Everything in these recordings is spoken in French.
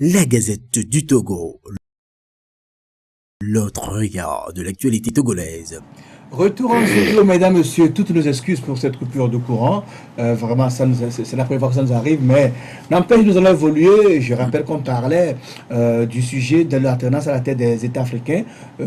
La Gazette du Togo, l'autre regard de l'actualité togolaise. Retour en studio, mesdames, messieurs, toutes nos excuses pour cette coupure de courant. Vraiment, c'est la première fois que ça nous arrive, mais n'empêche, nous allons évoluer. Je rappelle qu'on parlait du sujet de l'alternance à la tête des États africains.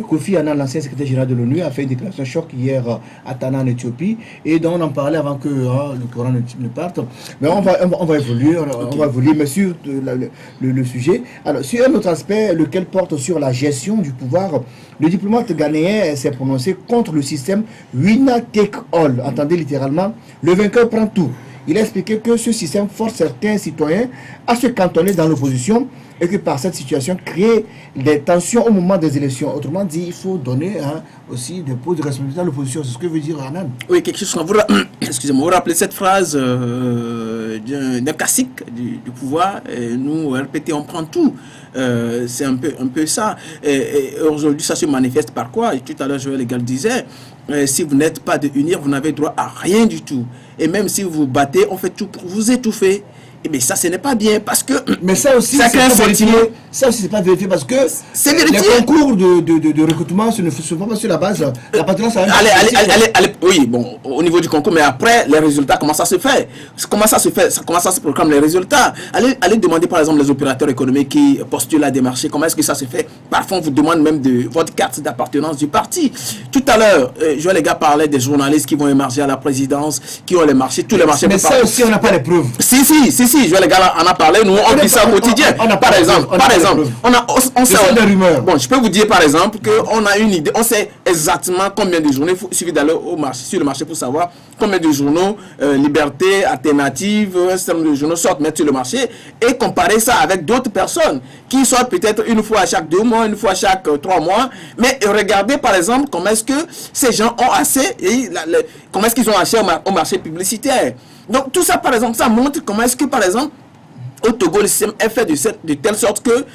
Kofi Annan, l'ancien secrétaire général de l'ONU, a fait une déclaration choc hier à Tana, en Éthiopie, et donc on en parlait avant que le courant ne parte. Mais on va évoluer, on va évoluer, mais sur le sujet. Alors, sur un autre aspect, lequel porte sur la gestion du pouvoir, le diplomate ghanéen s'est prononcé contre le système winner take all. Entendez littéralement, le vainqueur prend tout. Il a expliqué que ce système force certains citoyens à se cantonner dans l'opposition et que par cette situation crée des tensions au moment des élections. Autrement dit, il faut donner aussi des postes de responsabilité à l'opposition. C'est ce que veut dire Annan. Oui, quelque chose qu'on vous, excusez-moi, vous rappelez cette phrase d'un classique du pouvoir, nous répéter, on prend tout. C'est un peu ça. Et aujourd'hui, ça se manifeste par quoi? Et tout à l'heure, Joël Legal disait, si vous n'êtes pas de unir, vous n'avez droit à rien du tout. Et même si vous vous battez, on fait tout pour vous étouffer. Et bien ça, ce n'est pas bien parce que... Mais ça aussi, c'est pas vérifié. Ça aussi, c'est pas vérifié parce que les concours de recrutement ne se font pas sur la base. La patronne, ça allez, oui, bon, au niveau du concours, mais après, les résultats, comment ça se fait? Comment ça se fait? Comment ça se programme les résultats? Allez demander, par exemple, les opérateurs économiques qui postulent à des marchés, comment est-ce que ça se fait? Parfois, on vous demande même de votre carte d'appartenance du parti. Tout à l'heure, Joël Legal parlait des journalistes qui vont émerger à la présidence, qui ont les marchés, tous les marchés. Mais ça aussi, on n'a pas les preuves. Si, Joël Legal en a parlé, nous on vit ça au quotidien. Par exemple, on sait des rumeurs. Bon, je peux vous dire par exemple qu'on a une idée, on sait exactement combien de journaux, il suffit d'aller au marché, sur le marché pour savoir combien de journaux, Liberté, Alternative, un certain nombre de journaux sortent mettre sur le marché et comparer ça avec d'autres personnes qui sortent peut-être une fois à chaque 2 mois, une fois à chaque 3 mois. Mais regardez par exemple comment est-ce que ces gens ont accès, comment est-ce qu'ils ont accès au marché publicitaire. Donc tout ça par exemple, ça montre comment est-ce que par exemple au Togo, le système est fait de telle sorte que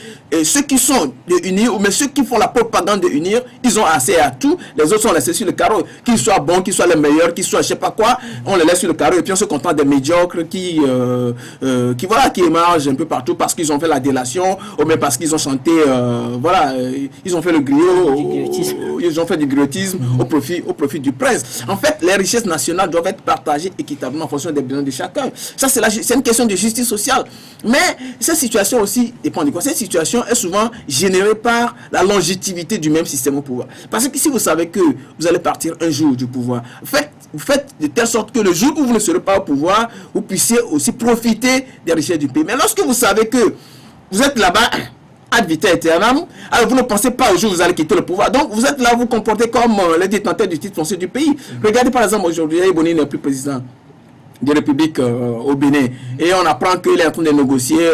ceux qui sont de unir, mais ceux qui font la propagande de unir, ils ont accès à tout. Les autres sont laissés sur le carreau. Qu'ils soient bons, qu'ils soient les meilleurs, qu'ils soient je sais pas quoi, on les laisse sur le carreau et puis on se contente des médiocres qui émergent un peu partout parce qu'ils ont fait la délation ou même parce qu'ils ont chanté, ils ont fait le griot, ils ont fait du griotisme au profit du prince. En fait, les richesses nationales doivent être partagées équitablement en fonction des besoins de chacun. Ça, c'est une question de justice sociale. Mais cette situation aussi dépend de quoi? Cette situation est souvent générée par la longévité du même système au pouvoir. Parce que si vous savez que vous allez partir un jour du pouvoir, vous faites de telle sorte que le jour où vous ne serez pas au pouvoir, vous puissiez aussi profiter des richesses du pays. Mais lorsque vous savez que vous êtes là-bas ad vitam aeternam, alors vous ne pensez pas au jour où vous allez quitter le pouvoir. Donc vous êtes là, vous comportez comme les détenteurs du titre foncier du pays. Regardez par exemple aujourd'hui, Boni n'est plus président de République au Bénin et on apprend qu'il est en train de négocier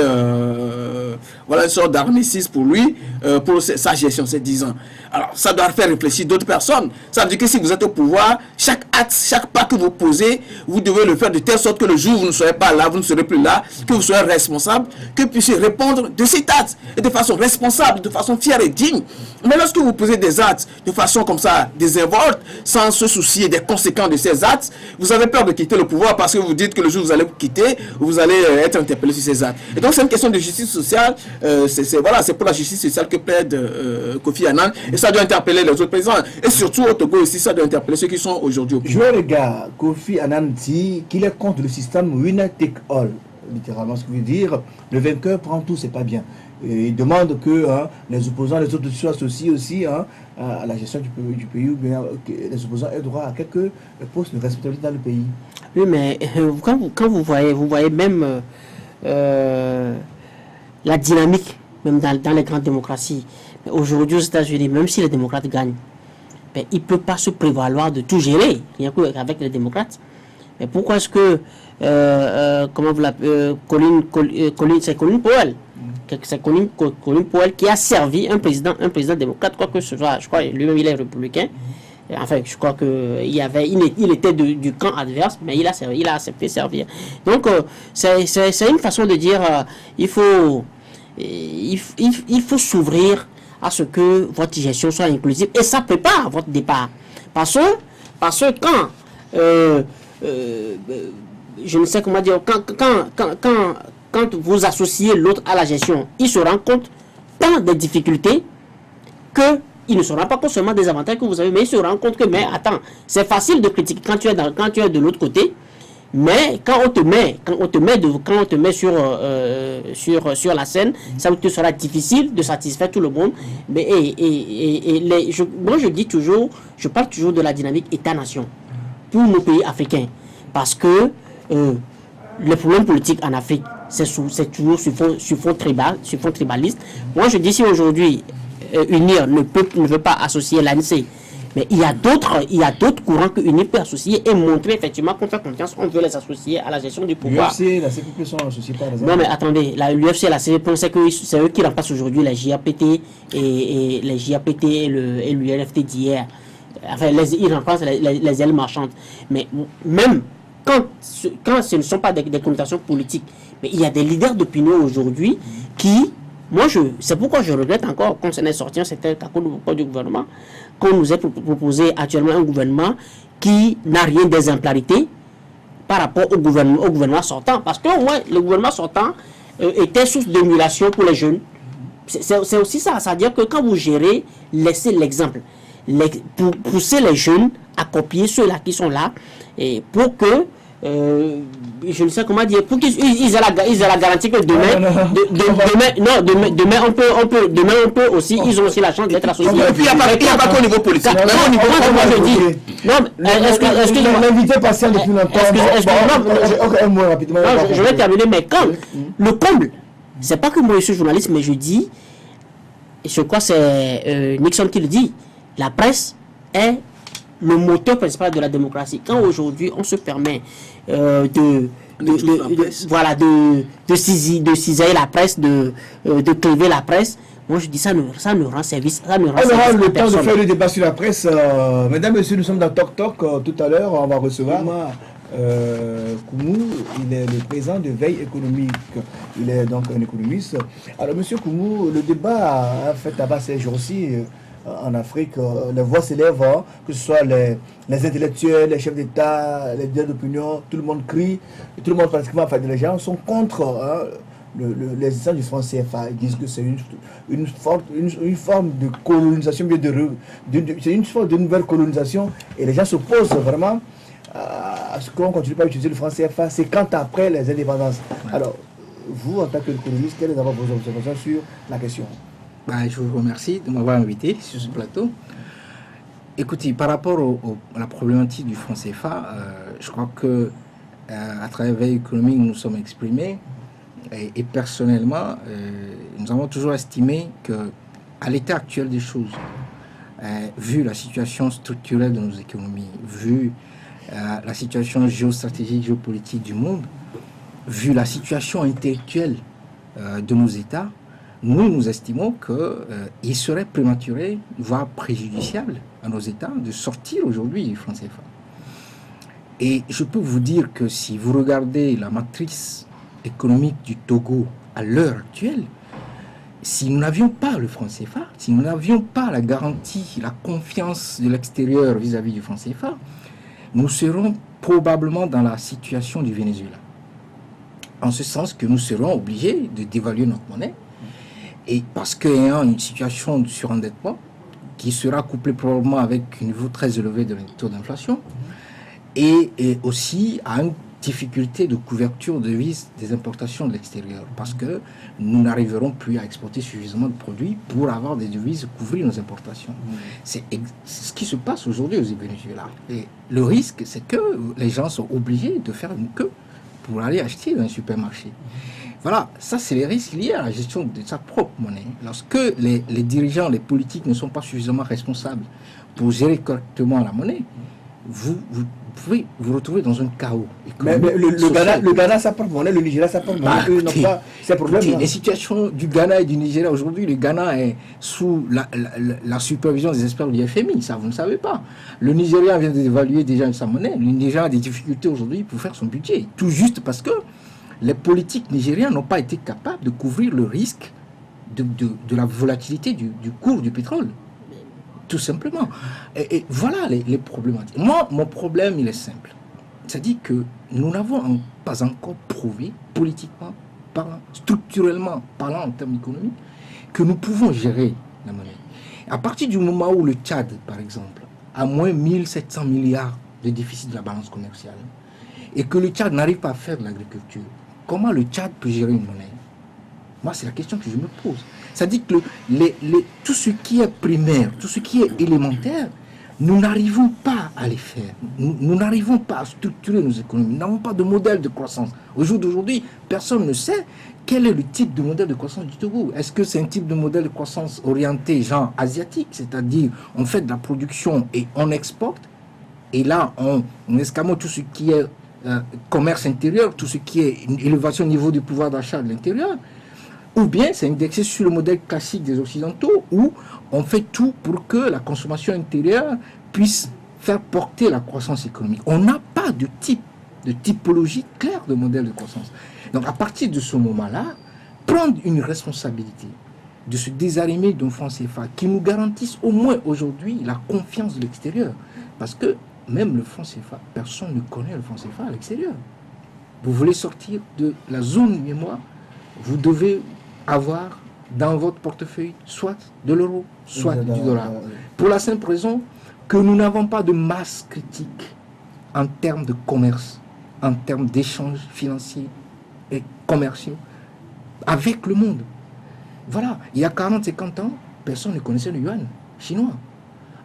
une sorte d'armistice pour lui, pour sa gestion, ces 10 ans. Alors ça doit faire réfléchir d'autres personnes. Ça veut dire que si vous êtes au pouvoir, chaque acte, chaque pas que vous posez, vous devez le faire de telle sorte que le jour où vous ne serez pas là, vous ne serez plus là, que vous soyez responsable, que vous puissiez répondre de cet acte et de façon responsable, de façon fière et digne. Mais lorsque vous posez des actes de façon comme ça, désinvolte, sans se soucier des conséquences de ces actes, vous avez peur de quitter le pouvoir parce que vous dites que le jour où vous allez vous quitter, vous allez être interpellé sur ces actes. Et donc c'est une question de justice sociale, c'est pour la justice sociale que plaide Kofi Annan, et ça doit interpeller les autres présidents. Et surtout au Togo aussi, ça doit interpeller ceux qui sont aujourd'hui au pouvoir. Je regarde, Kofi Annan dit qu'il est contre le système winner take all. Littéralement, ce qui veut dire le vainqueur prend tout, c'est pas bien. Et il demande que les opposants, les autres soient associés aussi à la gestion du pays, ou bien que les opposants aient droit à quelques postes de responsabilité dans le pays. Oui, mais quand vous voyez même la dynamique, même dans les grandes démocraties. Aujourd'hui aux États-Unis, même si les démocrates gagnent, il ne peut pas se prévaloir de tout gérer, rien qu'avec les démocrates. Mais pourquoi est-ce que comment vous l'appelez, c'est Colin Powell. C'est Colin Powell qui a servi un président démocrate, quoi que ce soit. Je crois lui-même il est républicain. Enfin, je crois qu'il était du camp adverse, mais il a accepté servir. Donc, c'est une façon de dire il faut s'ouvrir à ce que votre gestion soit inclusive, et ça prépare votre départ. Parce que quand je ne sais comment dire, quand quand vous associez l'autre à la gestion, il se rend compte tant des difficultés qu'il ne se rend pas compte seulement des avantages que vous avez, mais il se rend compte que, mais attends, c'est facile de critiquer quand tu es de l'autre côté, mais quand on te met sur la scène, ça te sera difficile de satisfaire tout le monde. Mais, moi, je parle toujours de la dynamique État-nation pour nos pays africains. Parce que les problèmes politiques en Afrique, c'est toujours sur fond tribaliste. Moi, je dis si aujourd'hui, UNIR ne veut pas associer l'ANC, mais il y a d'autres courants que UNIR peut associer et montrer effectivement qu'on fait confiance, on veut les associer à la gestion du pouvoir. L'UFC, la CPP sont associés par exemple. Non mais attendez, l'UFC et la CPP, c'est eux qui remplacent aujourd'hui les JAPT et les JAPT et l'UNFT d'hier. Enfin, ils remplacent les ailes marchandes. Mais même quand ce ne sont pas des connotations politiques, mais il y a des leaders d'opinion aujourd'hui qui... c'est pourquoi je regrette encore, quand on est sorti, c'était à cause du gouvernement, qu'on nous ait proposé actuellement un gouvernement qui n'a rien d'exemplarité par rapport au gouvernement sortant. Parce qu'au moins, le gouvernement sortant était source d'émulation pour les jeunes. C'est aussi ça, c'est-à-dire que quand vous gérez, laissez l'exemple. Pour pousser les jeunes à copier ceux-là qui sont là, et pour que je ne sais comment dire, pour qu'ils aient la garantie que demain, demain on peut aussi, ils ont aussi la chance d'être associés. Il n'y a pas qu'au niveau politique. Même au niveau, moi je dis, excusez-moi. L'invité patient depuis longtemps. Un mot rapidement. Je vais terminer, mais quand le comble, c'est pas que moi je suis journaliste, mais je dis, je crois que c'est Nixon qui le dit, la presse est le moteur principal de la démocratie. Quand aujourd'hui on se permet de cisailler la presse, de cliver la presse, moi je dis ça ne rend service. On aura le temps de faire le débat sur la presse. Mesdames, Messieurs, nous sommes dans Talk Talk. Tout à l'heure, on va recevoir Koumou. Il est le président de Veille économique. Il est donc un économiste. Alors, Monsieur Koumou, le débat a fait tabac ces jours-ci. En Afrique, les voix s'élèvent, que ce soit les intellectuels, les chefs d'État, les leaders d'opinion, tout le monde crie, tout le monde pratiquement, enfin, les gens sont contre l'existence du franc CFA. Ils disent que c'est une forme de colonisation, c'est une forme de nouvelle colonisation, et les gens s'opposent vraiment à ce qu'on ne continue pas à utiliser le franc CFA 50 ans après les indépendances. Alors, vous, en tant qu'économiste, quelles sont vos observations sur la question? Je vous remercie de m'avoir invité sur ce plateau. Écoutez, par rapport à la problématique du franc CFA, je crois que à travers Veille économique, nous nous sommes exprimés et personnellement, nous avons toujours estimé que à l'état actuel des choses, vu la situation structurelle de nos économies, vu la situation géostratégique, géopolitique du monde, vu la situation intellectuelle de nos États, nous estimons qu'il serait prématuré, voire préjudiciable à nos États de sortir aujourd'hui du franc CFA. Et je peux vous dire que si vous regardez la matrice économique du Togo à l'heure actuelle, si nous n'avions pas le franc CFA, si nous n'avions pas la garantie, la confiance de l'extérieur vis-à-vis du franc CFA, nous serons probablement dans la situation du Venezuela. En ce sens que nous serons obligés de dévaluer notre monnaie. Et parce qu'il y a une situation de surendettement qui sera couplée probablement avec un niveau très élevé de taux d'inflation et aussi à une difficulté de couverture de devises des importations de l'extérieur parce que nous n'arriverons plus à exporter suffisamment de produits pour avoir des devises couvrir nos importations. C'est ce qui se passe aujourd'hui au Venezuela. Et le risque, c'est que les gens sont obligés de faire une queue pour aller acheter dans un supermarché. Voilà, ça c'est les risques liés à la gestion de sa propre monnaie. Lorsque les dirigeants, les politiques ne sont pas suffisamment responsables pour gérer correctement la monnaie, vous pouvez vous retrouver dans un chaos. Mais le Ghana, sa propre monnaie, le Nigeria, sa propre monnaie, eux n'ont pas ces problèmes. Les situations du Ghana et du Nigeria aujourd'hui, le Ghana est sous la supervision des experts du FMI, ça vous ne savez pas. Le Nigeria vient d'évaluer déjà sa monnaie, le Nigeria a des difficultés aujourd'hui pour faire son budget, tout juste parce que les politiques nigériens n'ont pas été capables de couvrir le risque de la volatilité du cours du pétrole. Tout simplement. Et voilà les problématiques. Moi, mon problème, il est simple. C'est-à-dire que nous n'avons pas encore prouvé politiquement parlant, structurellement parlant en termes économiques, que nous pouvons gérer la monnaie. À partir du moment où le Tchad, par exemple, a moins 1700 milliards de déficit de la balance commerciale, et que le Tchad n'arrive pas à faire de l'agriculture, comment le Tchad peut gérer une monnaie? Moi, c'est la question que je me pose. C'est-à-dire que tout ce qui est primaire, tout ce qui est élémentaire, nous n'arrivons pas à les faire. Nous n'arrivons pas à structurer nos économies. Nous n'avons pas de modèle de croissance. Au jour d'aujourd'hui, personne ne sait quel est le type de modèle de croissance du Togo. Est-ce que c'est un type de modèle de croissance orienté genre asiatique, c'est-à-dire on fait de la production et on exporte, et là on escamote tout ce qui est commerce intérieur, tout ce qui est une élévation au niveau du pouvoir d'achat de l'intérieur, ou bien c'est indexé sur le modèle classique des Occidentaux où on fait tout pour que la consommation intérieure puisse faire porter la croissance économique. On n'a pas de typologie claire de modèle de croissance. Donc à partir de ce moment-là, prendre une responsabilité de se désarmer d'un franc CFA qui nous garantisse au moins aujourd'hui la confiance de l'extérieur. Parce que même le franc CFA, personne ne connaît le franc CFA à l'extérieur. Vous voulez sortir de la zone mémoire, vous devez avoir dans votre portefeuille soit de l'euro, soit du dollar. Pour la simple raison que nous n'avons pas de masse critique en termes de commerce, en termes d'échanges financiers et commerciaux avec le monde. Voilà, il y a 40-50 ans, personne ne connaissait le yuan chinois.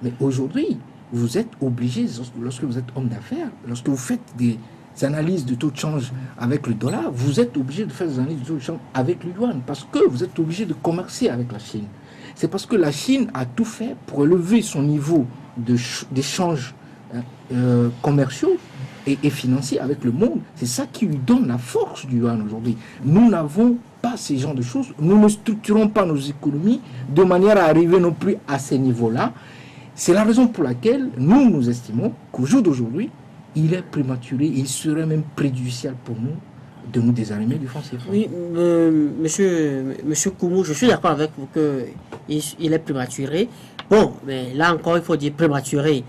Mais aujourd'hui, vous êtes obligé, lorsque vous êtes homme d'affaires, lorsque vous faites des analyses de taux de change avec le dollar, vous êtes obligé de faire des analyses de taux de change avec le yuan, parce que vous êtes obligé de commercer avec la Chine. C'est parce que la Chine a tout fait pour élever son niveau d'échanges commerciaux et financiers avec le monde. C'est ça qui lui donne la force du yuan aujourd'hui. Nous n'avons pas ces genres de choses. Nous ne structurons pas nos économies de manière à arriver non plus à ces niveaux-là. C'est la raison pour laquelle nous estimons qu'au jour d'aujourd'hui, il est prématuré, il serait même préjudiciable pour nous de nous désarmer du franc CFA. Oui, monsieur Koumou, je suis d'accord avec vous qu'il est prématuré. Bon, mais là encore, il faut dire prématuré.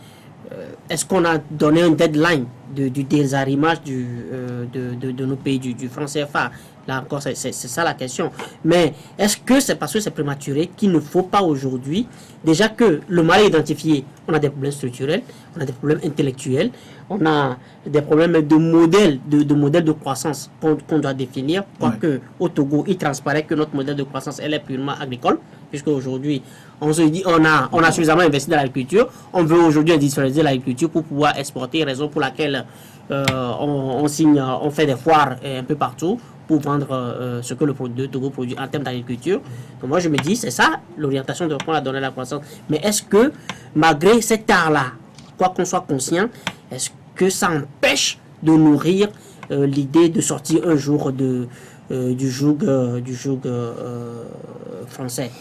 Est-ce qu'on a donné un deadline du désarrimage de nos pays du franc CFA? Là encore, c'est ça la question. Mais est-ce que c'est parce que c'est prématuré qu'il ne faut pas aujourd'hui, déjà que le mal est identifié, on a des problèmes structurels, on a des problèmes intellectuels, on a des problèmes de modèle de croissance qu'on doit définir, quoique au Togo, il transparaît que notre modèle de croissance, elle est purement agricole, puisque aujourd'hui, on se dit, on a suffisamment investi dans l'agriculture, on veut aujourd'hui industrialiser l'agriculture pour pouvoir exporter, raison pour laquelle on fait des foires un peu partout pour vendre ce que le Togo produit en termes d'agriculture. Donc moi je me dis, c'est ça l'orientation de qu'on a donné la croissance. Mais est-ce que malgré cet art-là, quoi qu'on soit conscient, est-ce que ça empêche de nourrir l'idée de sortir un jour du joug français?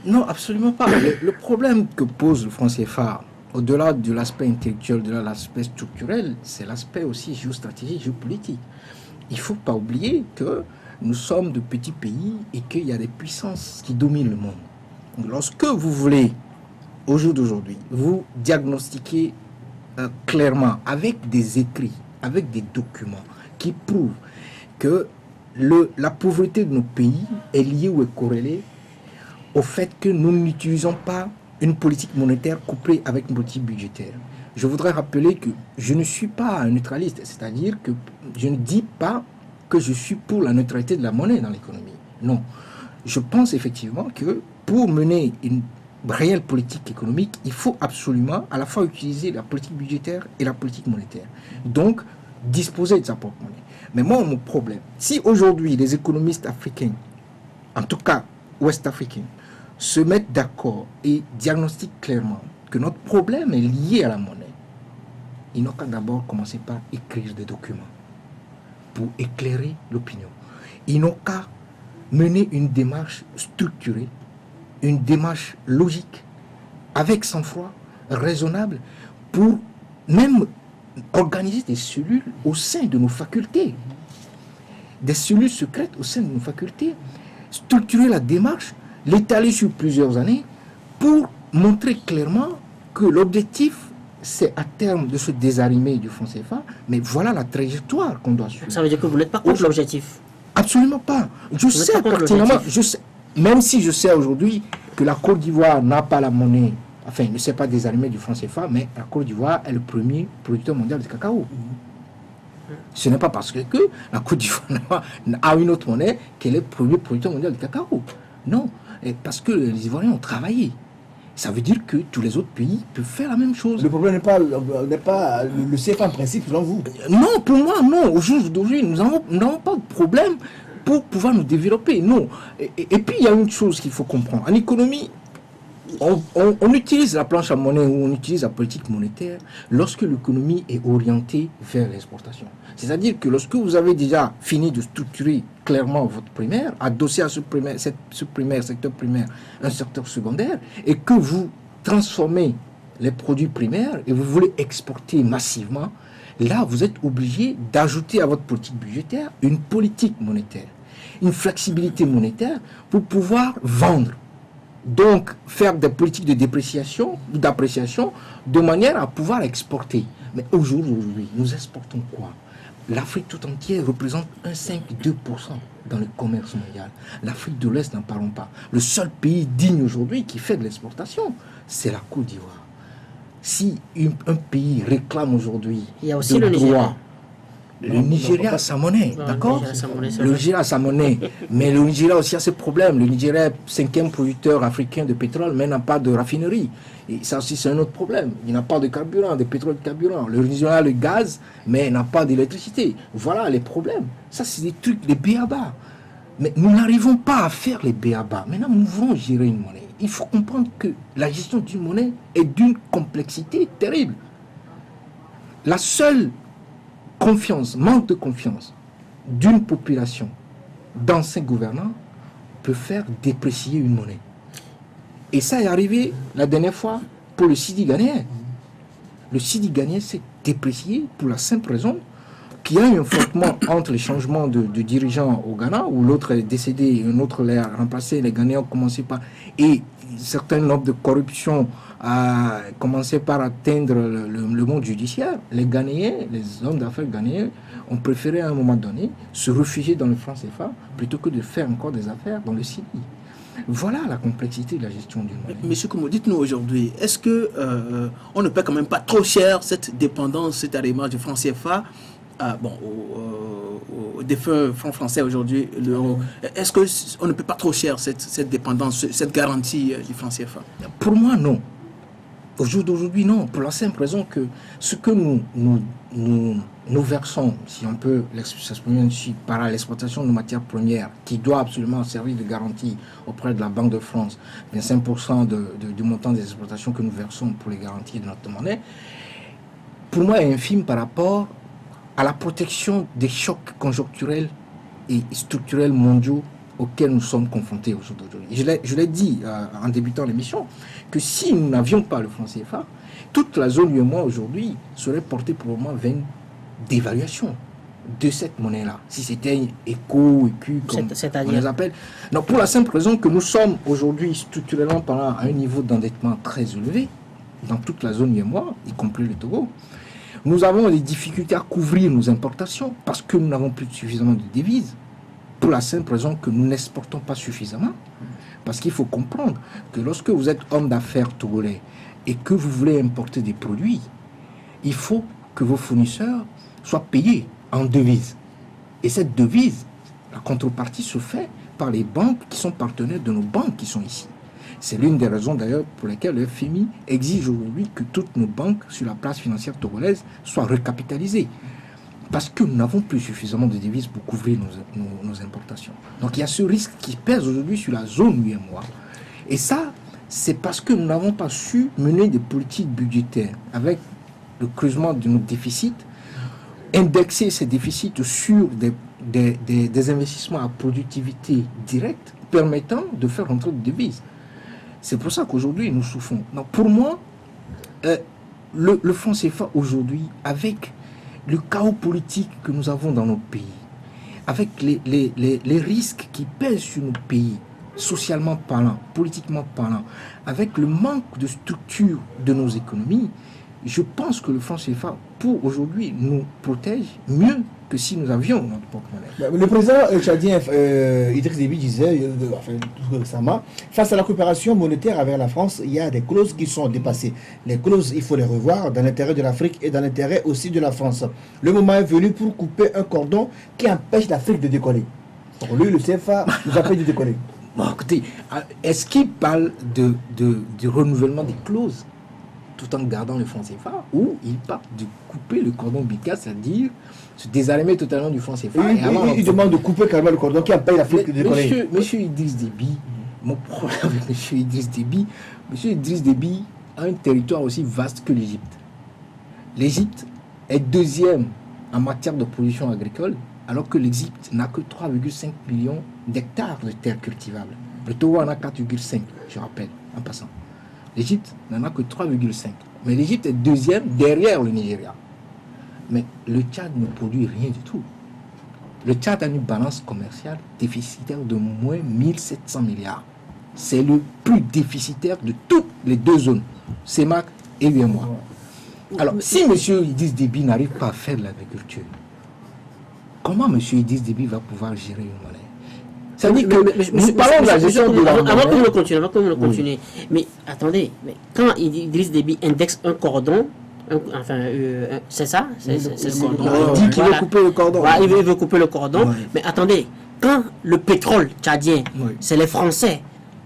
Non, absolument pas. Le problème que pose le franc CFA, au-delà de l'aspect intellectuel, de l'aspect structurel, c'est l'aspect aussi géostratégique, géopolitique. Il ne faut pas oublier que nous sommes de petits pays et qu'il y a des puissances qui dominent le monde. Donc, lorsque vous voulez, au jour d'aujourd'hui, vous diagnostiquer clairement avec des écrits, avec des documents qui prouvent que la pauvreté de nos pays est liée ou est corrélée au fait que nous n'utilisons pas une politique monétaire couplée avec une politique budgétaire. Je voudrais rappeler que je ne suis pas un neutraliste, c'est-à-dire que je ne dis pas que je suis pour la neutralité de la monnaie dans l'économie. Non. Je pense effectivement que pour mener une réelle politique économique, il faut absolument à la fois utiliser la politique budgétaire et la politique monétaire. Donc, disposer de sa propre monnaie. Mais moi, mon problème, si aujourd'hui les économistes africains, en tout cas ouest-africains, se mettent d'accord et diagnostiquent clairement que notre problème est lié à la monnaie, ils n'ont qu'à d'abord commencer par écrire des documents pour éclairer l'opinion. Ils n'ont qu'à mener une démarche structurée, une démarche logique, avec sang-froid, raisonnable, pour même organiser des cellules au sein de nos facultés, des cellules secrètes au sein de nos facultés, structurer la démarche, l'étaler sur plusieurs années pour montrer clairement que l'objectif, c'est à terme de se désarrimer du franc CFA, mais voilà la trajectoire qu'on doit suivre. Ça veut dire que vous n'êtes pas contre l'objectif? Absolument pas. Je sais pas contre pertinemment, l'objectif. même si je sais aujourd'hui que la Côte d'Ivoire n'a pas la monnaie, enfin, ne sait pas désallumer du franc CFA, mais la Côte d'Ivoire est le premier producteur mondial de cacao. Ce n'est pas parce que la Côte d'Ivoire a une autre monnaie qu'elle est le premier producteur mondial de cacao. Non, et parce que les Ivoiriens ont travaillé. Ça veut dire que tous les autres pays peuvent faire la même chose. Le problème n'est pas le CFA en principe, selon vous. Non, pour moi, non. Au jour d'aujourd'hui, nous n'avons pas de problème pour pouvoir nous développer. Non. Et puis, il y a une chose qu'il faut comprendre. En économie, on utilise la planche à monnaie ou on utilise la politique monétaire lorsque l'économie est orientée vers l'exportation. C'est-à-dire que lorsque vous avez déjà fini de structurer clairement votre primaire, adossé à ce secteur primaire, un secteur secondaire, et que vous transformez les produits primaires et vous voulez exporter massivement, là, vous êtes obligé d'ajouter à votre politique budgétaire une politique monétaire, une flexibilité monétaire pour pouvoir vendre. Donc, faire des politiques de dépréciation ou d'appréciation de manière à pouvoir exporter. Mais aujourd'hui, nous exportons quoi? L'Afrique tout entière représente 1,5-2% dans le commerce mondial. L'Afrique de l'Est, n'en parlons pas. Le seul pays digne aujourd'hui qui fait de l'exportation, c'est la Côte d'Ivoire. Si un pays réclame aujourd'hui il y a aussi le Nigeria. Le Nigeria a sa monnaie, d'accord? Le Nigeria a sa monnaie, mais le Nigeria aussi a ses problèmes. Le Nigeria est 5e producteur africain de pétrole, mais n'a pas de raffinerie. Et ça aussi, c'est un autre problème. Il n'a pas de carburant, de pétrole de carburant. Le Nigeria a le gaz, mais n'a pas d'électricité. Voilà les problèmes. Ça, c'est des trucs, des b.a.-ba. Mais nous n'arrivons pas à faire les b.a.-ba. Maintenant, nous voulons gérer une monnaie. Il faut comprendre que la gestion d'une monnaie est d'une complexité terrible. La seule manque de confiance d'une population dans ses gouvernants peut faire déprécier une monnaie. Et ça est arrivé la dernière fois pour le Sidi ghanéen. Le Sidi ghanéen s'est déprécié pour la simple raison qu'il y a eu un frottement entre les changements de dirigeants au Ghana, où l'autre est décédé et un autre l'a remplacé. Les Ghanéens ont commencé par... Et certains nombres de corruption a commencé par atteindre le monde judiciaire. Les Ghanéens, les hommes d'affaires ghanéens, ont préféré à un moment donné se réfugier dans le franc CFA plutôt que de faire encore des affaires dans le Sidi. Voilà la complexité de la gestion d'une monnaie. Monsieur Koumou, dites-nous aujourd'hui, est-ce que on ne paie quand même pas trop cher cette dépendance, cet arrimage du franc CFA au défunt franc français aujourd'hui, l'euro? Est-ce qu'on ne paie pas trop cher cette dépendance, cette garantie du franc CFA? Pour moi, non. Au jour d'aujourd'hui, non. Pour la simple raison que ce que nous versons, si on peut s'exprimer ainsi, par l'exploitation de matières premières, qui doit absolument servir de garantie auprès de la Banque de France, 25% du montant des exportations que nous versons pour les garanties de notre monnaie, pour moi, est infime par rapport à la protection des chocs conjoncturels et structurels mondiaux auxquels nous sommes confrontés aujourd'hui. Je l'ai dit en débutant l'émission, que si nous n'avions pas le franc CFA, toute la zone UEMOA aujourd'hui serait portée probablement vers une dévaluation de cette monnaie-là. Si c'était éco, écu, comme on les appelle. Non, pour la simple raison que nous sommes aujourd'hui structurellement parlant à un niveau d'endettement très élevé dans toute la zone UEMOA, y compris le Togo. Nous avons des difficultés à couvrir nos importations parce que nous n'avons plus suffisamment de devises. Pour la simple raison que nous n'exportons pas suffisamment. Parce qu'il faut comprendre que lorsque vous êtes homme d'affaires togolais et que vous voulez importer des produits, il faut que vos fournisseurs soient payés en devises. Et cette devise, la contrepartie se fait par les banques qui sont partenaires de nos banques qui sont ici. C'est l'une des raisons d'ailleurs pour lesquelles le FMI exige aujourd'hui que toutes nos banques sur la place financière togolaise soient recapitalisées. Parce que nous n'avons plus suffisamment de devises pour couvrir nos importations. Donc il y a ce risque qui pèse aujourd'hui sur la zone UEMOA. Et ça, c'est parce que nous n'avons pas su mener des politiques budgétaires avec le creusement de nos déficits, indexer ces déficits sur des investissements à productivité directe permettant de faire rentrer des devises. C'est pour ça qu'aujourd'hui nous souffrons. Donc pour moi, le franc CFA aujourd'hui, avec le chaos politique que nous avons dans nos pays, avec les risques qui pèsent sur nos pays, socialement parlant, politiquement parlant, avec le manque de structure de nos économies, je pense que le franc CFA, pour aujourd'hui, nous protège mieux que si nous avions notre propre monnaie. Le président tchadien Idriss Déby disait, tout récemment, face à la coopération monétaire avec la France, il y a des clauses qui sont dépassées. Les clauses, il faut les revoir dans l'intérêt de l'Afrique et dans l'intérêt aussi de la France. Le moment est venu pour couper un cordon qui empêche l'Afrique de décoller. Pour lui, le CFA nous empêche de décoller. Bon, écoutez, est-ce qu'il parle du renouvellement des clauses tout en gardant le franc CFA, ou il parle de couper le cordon ombilical, c'est-à-dire se désarmer totalement du franc CFA? Il demande de couper carrément le cordon qui empêche l'Afrique de décoller. Monsieur Idriss Déby, mon problème avec monsieur Idriss Déby a un territoire aussi vaste que l'Égypte. L'Égypte est deuxième en matière de production agricole, alors que l'Égypte n'a que 3,5 millions d'hectares de terres cultivables. Le Togo en a 4,5, je rappelle, en passant. L'Égypte n'en a que 3,5. Mais l'Égypte est deuxième derrière le Nigeria. Mais le Tchad ne produit rien du tout. Le Tchad a une balance commerciale déficitaire de moins 1700 milliards. C'est le plus déficitaire de toutes les deux zones, CEMAC et UEMOA. Alors, si M. Idriss Déby n'arrive pas à faire de l'agriculture, comment M. Idriss Déby va pouvoir gérer une monnaie? Ça veut dire que nous parlons de la gestion de la monnaie. Avant que nous le continuions, mais attendez, mais quand Idriss Déby indexe un cordon, c'est ça, c'est le cordon. Il dit qu'il veut couper le cordon. Voilà, il veut couper le cordon, mais attendez, quand le pétrole tchadien, c'est les Français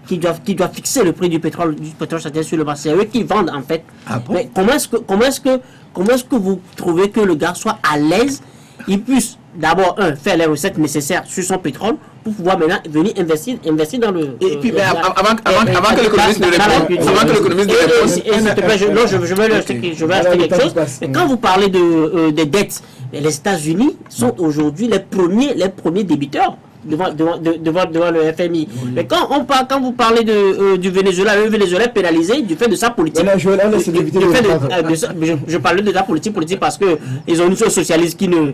qui doivent fixer le prix du pétrole tchadien sur le marché, c'est eux qui vendent en fait. Ah bon? Mais comment est-ce que vous trouvez que le gars soit à l'aise, il puisse d'abord faire les recettes nécessaires sur son pétrole pour pouvoir maintenant venir investir dans le... Et puis, avant que l'économiste ne réponde, je vais acheter quelque chose. Mais quand vous parlez des dettes, les États-Unis sont aujourd'hui les premiers débiteurs devant le FMI. Mais quand vous parlez du Venezuela, le Venezuela est pénalisé du fait de sa politique. Je parlais de la politique parce que ils ont une chose socialiste qui ne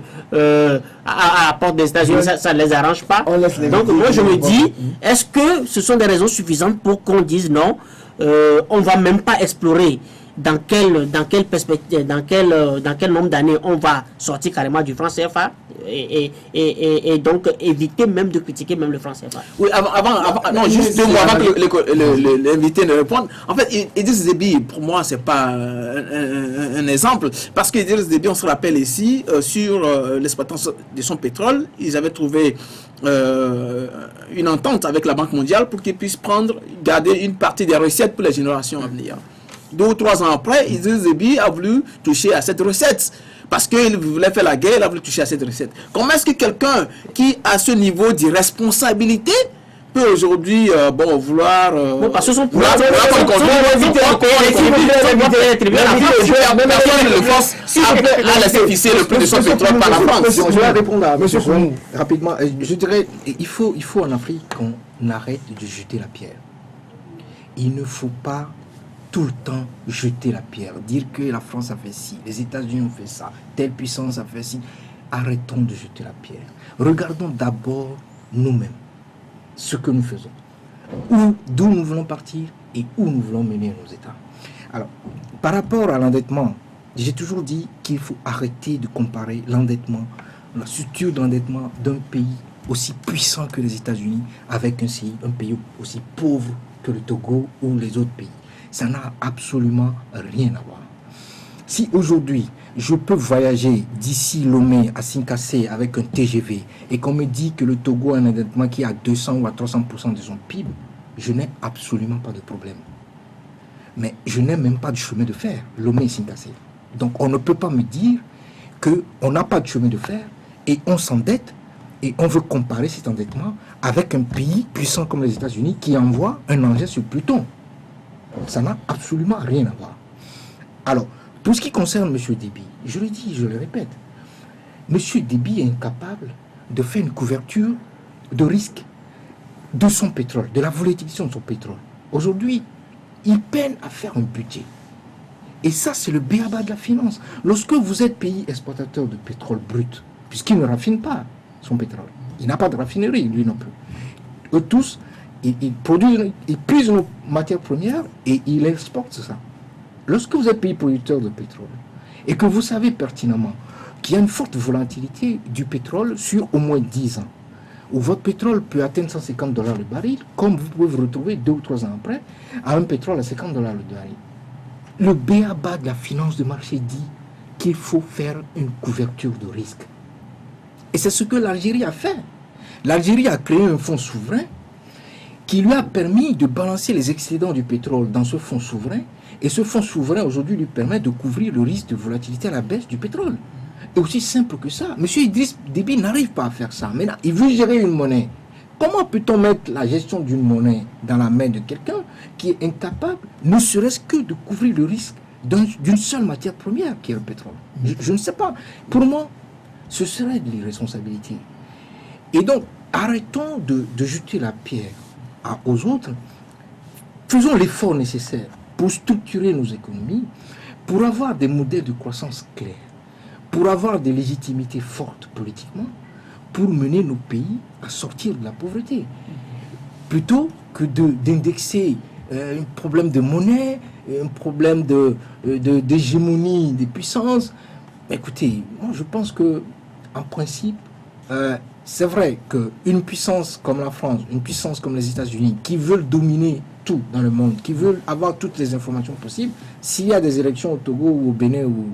à la porte des États-Unis, ça ne les arrange pas. Donc moi je me dis, est-ce que ce sont des raisons suffisantes pour qu'on dise non, on va même pas explorer dans quelle perspective, dans quel nombre d'années on va sortir carrément du franc CFA et donc éviter même de critiquer même le franc CFA. Oui, non, juste 2 mois avant que l'invité ne réponde. En fait, Idriss Déby, pour moi, c'est pas un exemple, parce qu'Idriss Déby, on se rappelle ici, sur l'exploitation de son pétrole, ils avaient trouvé une entente avec la Banque mondiale pour qu'ils puissent garder une partie des recettes pour les générations à venir. 2 ou 3 ans après, Idriss Déby a voulu toucher à cette recette. Parce qu'il voulait faire la guerre, il a voulu toucher à cette recette. Comment est-ce que quelqu'un qui a ce niveau d'irresponsabilité peut aujourd'hui vouloir... parce que son laisser fixer le prix de son pétrole par la France. Je vais répondre à M. Kounou rapidement. Je dirais, il faut en Afrique qu'on arrête de jeter la pierre. Il ne faut pas tout le temps jeter la pierre, dire que la France a fait ci, les États-Unis ont fait ça, telle puissance a fait ci. Arrêtons de jeter la pierre. Regardons d'abord nous-mêmes, ce que nous faisons, d'où nous voulons partir et où nous voulons mener nos États. Alors, par rapport à l'endettement, j'ai toujours dit qu'il faut arrêter de comparer l'endettement, la structure d'endettement d'un pays aussi puissant que les États-Unis avec un pays aussi pauvre que le Togo ou les autres pays. Ça n'a absolument rien à voir. Si aujourd'hui, je peux voyager d'ici Lomé à Sinkassé avec un TGV et qu'on me dit que le Togo a un endettement qui est à 200 ou à 300% de son PIB, je n'ai absolument pas de problème. Mais je n'ai même pas de chemin de fer, Lomé et Sinkassé. Donc on ne peut pas me dire qu'on n'a pas de chemin de fer et on s'endette et on veut comparer cet endettement avec un pays puissant comme les États-Unis qui envoie un engin sur Pluton. Ça n'a absolument rien à voir. Alors, pour ce qui concerne M. Déby, je le dis, je le répète, M. Déby est incapable de faire une couverture de risque de son pétrole, de la volatilité de son pétrole. Aujourd'hui, il peine à faire un budget. Et ça, c'est le b.a.-ba de la finance. Lorsque vous êtes pays exportateur de pétrole brut, puisqu'il ne raffine pas son pétrole, il n'a pas de raffinerie, lui non plus. Eux tous, ils puisent nos matières premières et ils exportent ça. Lorsque vous êtes pays producteur de pétrole et que vous savez pertinemment qu'il y a une forte volatilité du pétrole sur au moins 10 ans, où votre pétrole peut atteindre $150 le baril, comme vous pouvez vous retrouver 2 ou 3 ans après à un pétrole à $50 le baril. Le b.a.-ba de la finance de marché dit qu'il faut faire une couverture de risque. Et c'est ce que l'Algérie a fait. L'Algérie a créé un fonds souverain qui lui a permis de balancer les excédents du pétrole dans ce fonds souverain. Et ce fonds souverain, aujourd'hui, lui permet de couvrir le risque de volatilité à la baisse du pétrole. Et aussi simple que ça. M. Idriss Déby n'arrive pas à faire ça. Maintenant, il veut gérer une monnaie. Comment peut-on mettre la gestion d'une monnaie dans la main de quelqu'un qui est incapable, ne serait-ce que de couvrir le risque d'une seule matière première, qui est le pétrole? Je ne sais pas. Pour moi, ce serait de l'irresponsabilité. Et donc, arrêtons de jeter la pierre aux autres. Faisons l'effort nécessaire pour structurer nos économies, pour avoir des modèles de croissance clairs, pour avoir des légitimités fortes politiquement, pour mener nos pays à sortir de la pauvreté. Plutôt que d'indexer un problème de monnaie, un problème d'hégémonie des puissances. Écoutez, moi je pense que, en principe, c'est vrai qu'une puissance comme la France, une puissance comme les États-Unis, qui veulent dominer tout dans le monde, qui veulent avoir toutes les informations possibles, s'il y a des élections au Togo ou au Bénin ou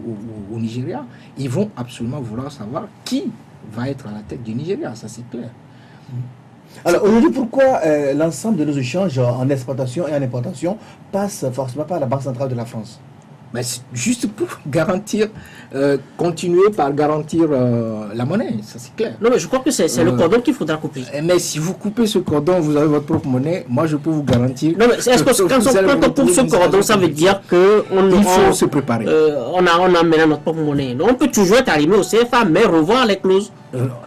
au Nigeria, ils vont absolument vouloir savoir qui va être à la tête du Nigeria, ça c'est clair. Alors aujourd'hui, pourquoi l'ensemble de nos échanges en exportation et en importation passe forcément par la Banque centrale de la France? Mais c'est juste pour garantir, continuer par garantir la monnaie, ça c'est clair. Non, mais je crois que c'est le cordon qu'il faudra couper. Mais si vous coupez ce cordon, vous avez votre propre monnaie, moi je peux vous garantir... Non, mais est-ce que quand on coupe ce cordon, ça veut dire qu'il faut se préparer. On a maintenant notre propre monnaie. Donc, on peut toujours être arrimé au CFA, mais revoir les clauses.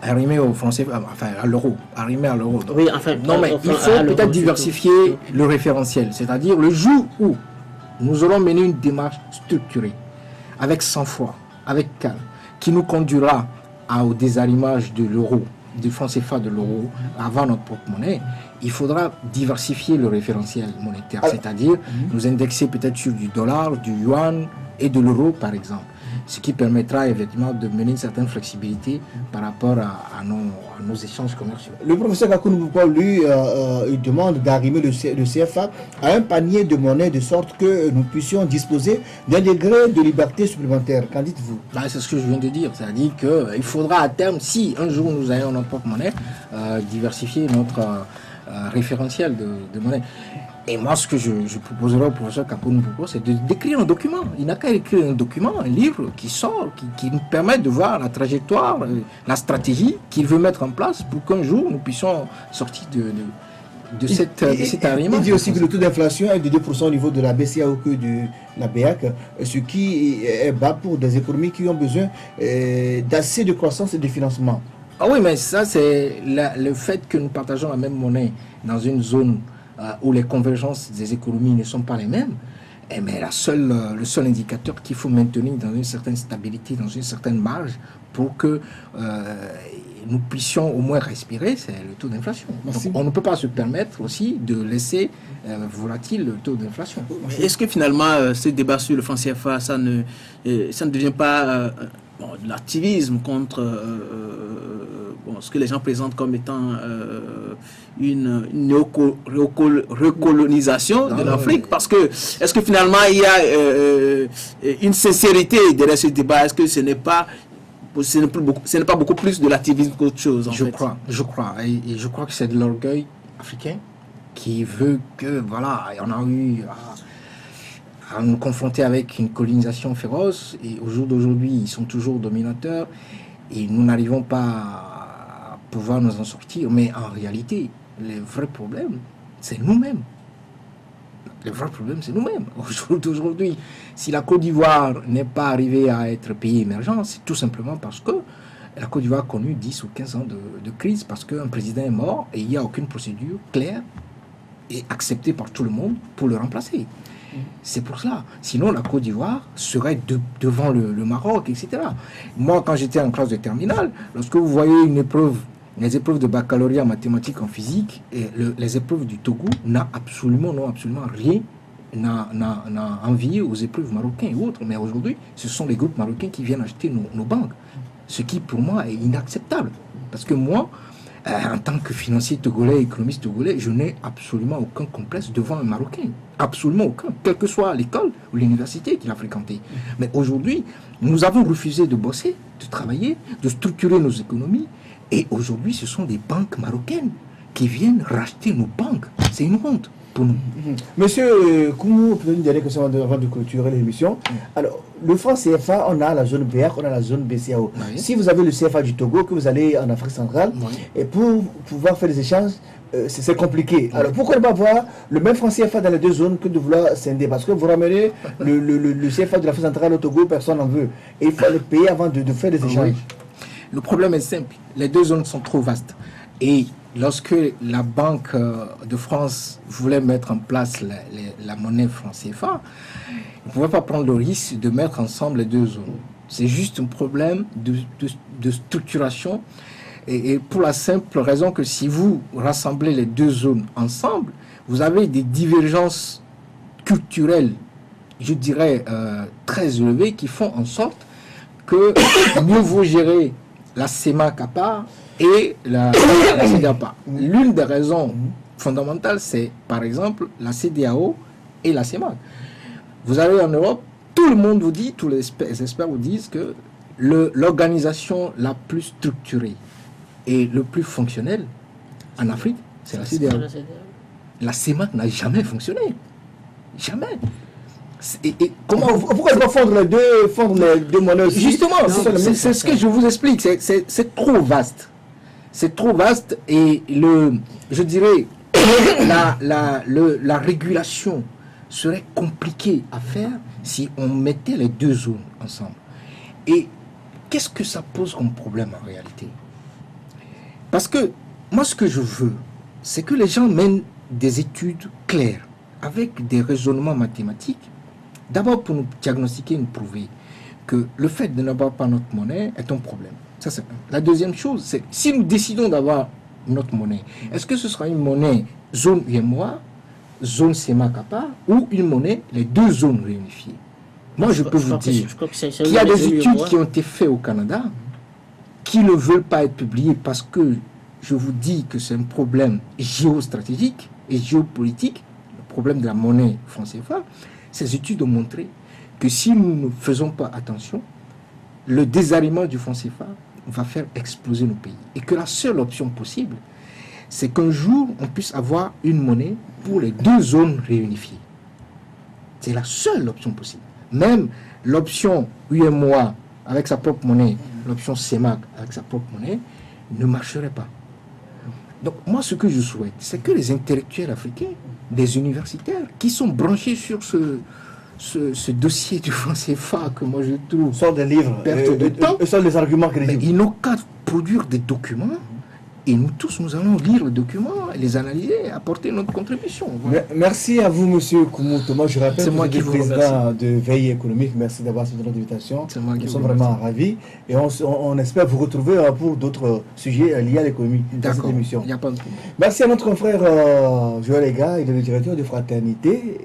Arrimé au français, enfin à l'euro. Arrimé à l'euro. Oui, enfin... Non, mais il faut peut-être diversifier le référentiel. C'est-à-dire le jour où nous allons mener une démarche structurée, avec sang-froid, avec calme, qui nous conduira au désarrimage de l'euro, du franc CFA de l'euro, avant notre propre monnaie. Il faudra diversifier le référentiel monétaire, c'est-à-dire nous indexer peut-être sur du dollar, du yuan et de l'euro, par exemple. Ce qui permettra effectivement de mener une certaine flexibilité par rapport à nos échanges commerciaux. Le professeur Gakou, lui, il demande d'arrimer le CFA à un panier de monnaie de sorte que nous puissions disposer d'un degré de liberté supplémentaire. Qu'en dites-vous? C'est ce que je viens de dire. C'est-à-dire qu'il faudra à terme, si un jour nous ayons notre propre monnaie, diversifier notre référentiel de monnaie. Et moi, ce que je proposerai au professeur Kapoun, c'est d'écrire un document. Il n'a qu'à écrire un document, un livre qui sort, qui nous permet de voir la trajectoire, la stratégie qu'il veut mettre en place pour qu'un jour nous puissions sortir de cet arrêt. Il dit aussi que le taux d'inflation est de 2% au niveau de la BCAO que de la BEAC, ce qui est bas pour des économies qui ont besoin d'assez de croissance et de financement. Ah oui, mais ça, c'est le fait que nous partageons la même monnaie dans une zone où les convergences des économies ne sont pas les mêmes. Mais le seul indicateur qu'il faut maintenir dans une certaine stabilité, dans une certaine marge, pour que nous puissions au moins respirer, c'est le taux d'inflation. On ne peut pas se permettre aussi de laisser volatile le taux d'inflation. Est-ce que finalement, ce débat sur le franc CFA, ça ne devient pas de l'activisme contre ce que les gens présentent comme étant une recolonisation de l'Afrique? Parce que, est-ce que finalement il y a une sincérité derrière ce débat? Est-ce que ce n'est pas beaucoup plus de l'activisme qu'autre chose? Je crois. Et je crois que c'est de l'orgueil africain qui veut que, voilà, on a eu à nous confronter avec une colonisation féroce, et au jour d'aujourd'hui, ils sont toujours dominateurs, et nous n'arrivons pas à pouvoir nous en sortir. Mais en réalité, le vrai problème, c'est nous-mêmes. Le vrai problème, c'est nous-mêmes. Au jour d'aujourd'hui, si la Côte d'Ivoire n'est pas arrivée à être pays émergent, c'est tout simplement parce que la Côte d'Ivoire a connu 10 ou 15 ans de crise, parce qu'un président est mort et il n'y a aucune procédure claire et acceptée par tout le monde pour le remplacer. C'est pour cela. Sinon, la Côte d'Ivoire serait devant le Maroc, etc. Moi, quand j'étais en classe de terminale, lorsque vous voyez les épreuves de baccalauréat en mathématiques, en physique, et les épreuves du Togo n'ont absolument rien à envier aux épreuves marocaines et autres. Mais aujourd'hui, ce sont les groupes marocains qui viennent acheter nos banques. Ce qui, pour moi, est inacceptable. Parce que moi, en tant que financier togolais, économiste togolais, je n'ai absolument aucun complexe devant un Marocain. Absolument aucun. Quelle que soit l'école ou l'université qu'il a fréquenté. Mais aujourd'hui, nous avons refusé de bosser, de travailler, de structurer nos économies. Et aujourd'hui, ce sont des banques marocaines qui viennent racheter nos banques. C'est une honte pour nous. Monsieur Koumou, peut-être une dernière question avant de clôturer l'émission. Alors, le franc CFA, on a la zone BR, on a la zone BCAO. Oui. Si vous avez le CFA du Togo, que vous allez en Afrique centrale, Oui. et pour pouvoir faire des échanges, c'est compliqué. Alors, pourquoi ne pas avoir le même franc CFA dans les deux zones que de vouloir scinder? Parce que vous ramenez le CFA de l'Afrique centrale au Togo, personne n'en veut. Et il faut le payer avant de faire des échanges. Oui. Le problème est simple. Les deux zones sont trop vastes. Et lorsque la Banque de France voulait mettre en place la monnaie franc CFA, il ne pouvait pas prendre le risque de mettre ensemble les deux zones. C'est juste un problème de structuration. Et pour la simple raison que si vous rassemblez les deux zones ensemble, vous avez des divergences culturelles, je dirais, très élevées qui font en sorte que mieux vaut gérer la CEMAC à part et la CEDEAO à part. L'une des raisons fondamentales, c'est par exemple la CEDEAO et la CEMAC. Vous allez en Europe, tout le monde vous dit, tous les experts vous disent que l'organisation la plus structurée et le plus fonctionnelle en Afrique, c'est la CEDEAO. La CEMAC n'a jamais fonctionné. Jamais. Pourquoi ne pas fondre les deux monnaies aussi? Justement, c'est ce que je vous explique. C'est trop vaste. C'est trop vaste et je dirais la régulation serait compliquée à faire si on mettait les deux zones ensemble. Et qu'est-ce que ça pose comme problème en réalité? Parce que moi, ce que je veux, c'est que les gens mènent des études claires avec des raisonnements mathématiques. D'abord pour nous diagnostiquer et nous prouver que le fait de n'avoir pas notre monnaie est un problème. Ça, c'est un. La deuxième chose, c'est si nous décidons d'avoir notre monnaie, est-ce que ce sera une monnaie zone UEMOA, zone CEMAC à part, ou une monnaie, les deux zones réunifiées? Moi, je peux vous dire qu'il y a des études qui ont été faites au Canada qui ne veulent pas être publiées parce que je vous dis que c'est un problème géostratégique et géopolitique, le problème de la monnaie franc CFA. Ces études ont montré que si nous ne faisons pas attention, le désarmement du franc CFA va faire exploser nos pays. Et que la seule option possible, c'est qu'un jour, on puisse avoir une monnaie pour les deux zones réunifiées. C'est la seule option possible. Même l'option UEMOA avec sa propre monnaie, l'option CEMAC avec sa propre monnaie, ne marcherait pas. Donc moi, ce que je souhaite, c'est que les intellectuels africains, des universitaires, qui sont branchés sur ce dossier du franc CFA que moi je trouve Sort des livres, perte de temps, sont les arguments crédibles. ils n'ont qu'à produire des documents et nous tous, nous allons lire les documents, les analyser, apporter notre contribution. Voilà. Merci à vous, monsieur Koumou Thomas. Je rappelle C'est que moi vous qui êtes vous président de Veille économique. Merci d'avoir accepté notre invitation. C'est moi qui Nous vous sommes remercie. vraiment ravis et on espère vous retrouver pour d'autres sujets liés à l'économie dans cette D'accord, émission. il n'y a pas de problème. Merci à notre confrère Joël Ega, il est le directeur de Fraternité.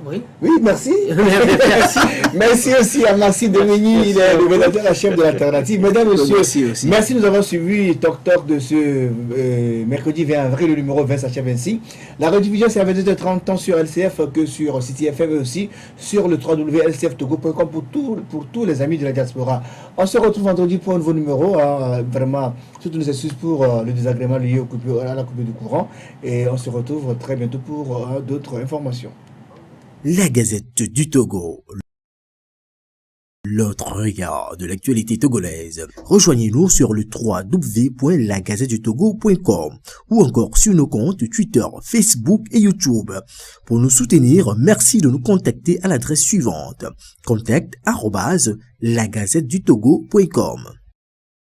Oui. Oui, merci. Merci. Merci aussi à Maxime Demigny, il est le rédacteur en chef de l'Alternative. Mesdames, Messieurs, Merci aussi. merci de nous avoir suivis. Talk Talk de ce mercredi 20 avril, le numéro 20 s'achève ainsi. La rediffusion, c'est à 22h30 tant sur LCF que sur City FM et aussi sur le www.lcftogo.com pour tous les amis de la diaspora. On se retrouve vendredi pour un nouveau numéro. Vraiment, toutes nos excuses pour le désagrément lié à la coupure du courant. Et on se retrouve très bientôt pour d'autres informations. La Gazette du Togo. L'autre regard de l'actualité togolaise. Rejoignez-nous sur le www.lagazettedutogo.com ou encore sur nos comptes Twitter, Facebook et YouTube. Pour nous soutenir, merci de nous contacter à l'adresse suivante: contact@lagazettedutogo.com.